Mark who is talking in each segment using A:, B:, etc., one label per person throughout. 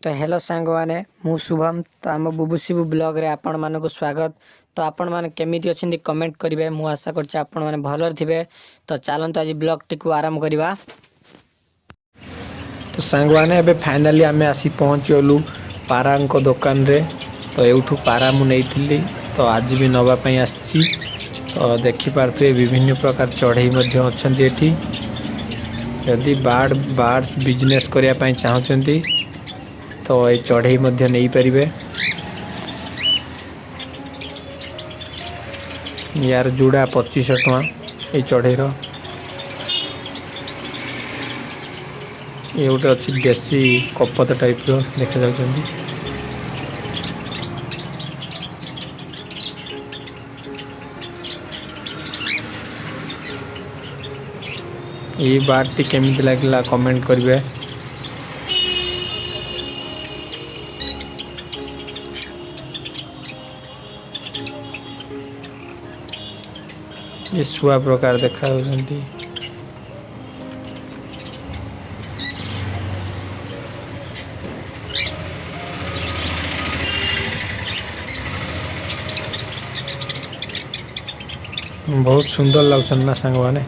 A: तो हेलो सांग मैंने मु शुभम तो आम बुबुशिबु ब्लॉग रे आपण मानक स्वागत। तो आपण माने केमिति अछिन कमेंट करिवे। मु आशा करछि आपण माने भलर थिबे। तो चलंत आज ब्लॉग टिकु आरंभ करबा।
B: तो सांग मैंने एबे फाइनली आमे आसी पहुँचलु पारांको दुकान रे। तो एठू पारा मु नैथिली तो आज भी नवा पई आछि। तो देखि पारथुए विभिन्न प्रकार चढ़ई मध्य अछंती एठी। यदि बार्ड्स बिजनेस करिया पई चाहउचंती तो ये चढ़ई मध्य नहीं परिबे। यार जुड़ा 2500 टका ये चढ़ईर। ये गोटे अच्छी देसी कपत टाइप रो देखा जाउचंती। ये बारटी केमिति लागला कमेंट करिवे। ये शुआ प्रकार देखा जाउचंती। बहुत सुंदर लगछन ना सांग माने।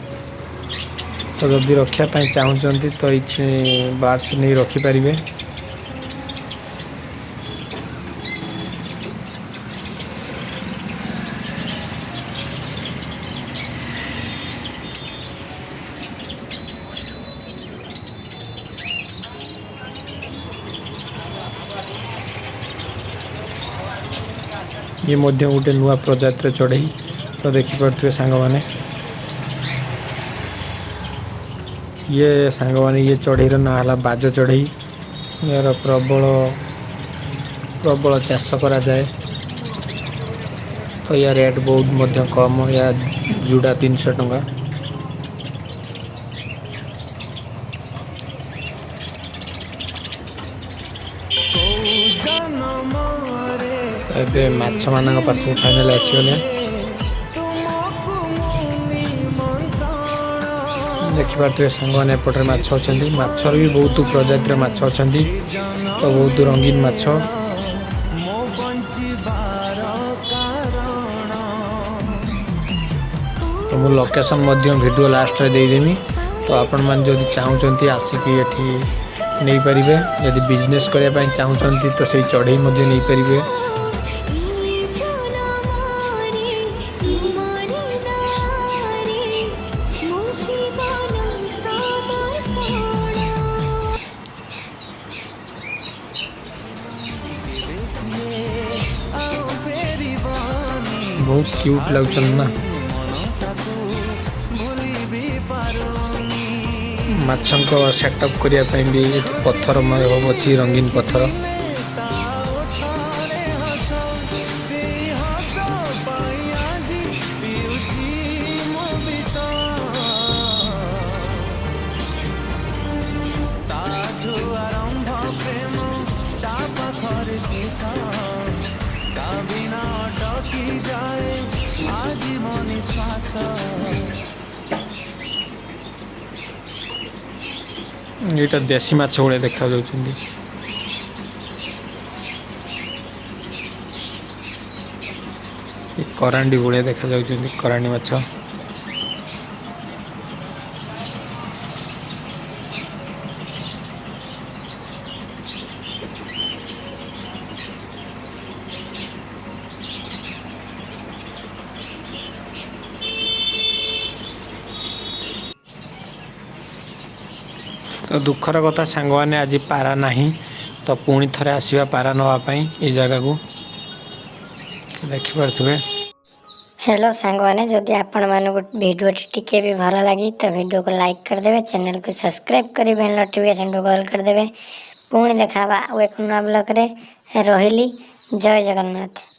B: तो जदि रखिया पई चाहउचंती तो इचे बार्ड्स नहीं रखी परिबे। ये मध्य गोटे नुआ प्रजातिर चढ़ई। तो देखिपे सांग माने ये सांग माने ये चढ़ईर ना हला बाज चढ़ई। यार प्रबल प्रबल चाष करा जाए। तो या रेट बहुत मध्य कम। या जुड़ा 300 टका। एबे माछ मानक पाखु फाइनल आसीगले। देखिए सांग मैंने एपटे माछ अच्छा। माछर भी बहुत प्रजातिर माछ अच्छा। तो बहुत रंगीन माछ। तो मु लोकेशन मध्य वीडियो लास्ट रे दे देमी। तो आपण मान जदि चाहउचंती आसिकी एठी नहीं परिबे। यदि बिजनेस करिया पई चाहउचंती तो सही चढ़ई मध्य नहीं परिबे। बहुत क्यूट लगछन ना। माछंको सेटअप करिया पई भी पत्थर अछि रंगीन पत्थर। ये देसी माछ भाई देखा जाउछंती। करांडी भाई देखा जाउछंती। करांडी माछ तो दुखर कथा सांग मैंने आज पारा नहीं। तो पुणी थरे आसवा पारा नापी ये जगह को देखिपे।
C: हेलो सांग मैंने जदि आपण मानक वीडियो टिके भी भल लगी तो वीडियो को लाइक करदे। चैनल को सब्सक्राइब कर नोटिफिकेशन को कॉल करदे। पुणी देखा एक नवा ब्लॉग रे। रहिली। जय जगन्नाथ।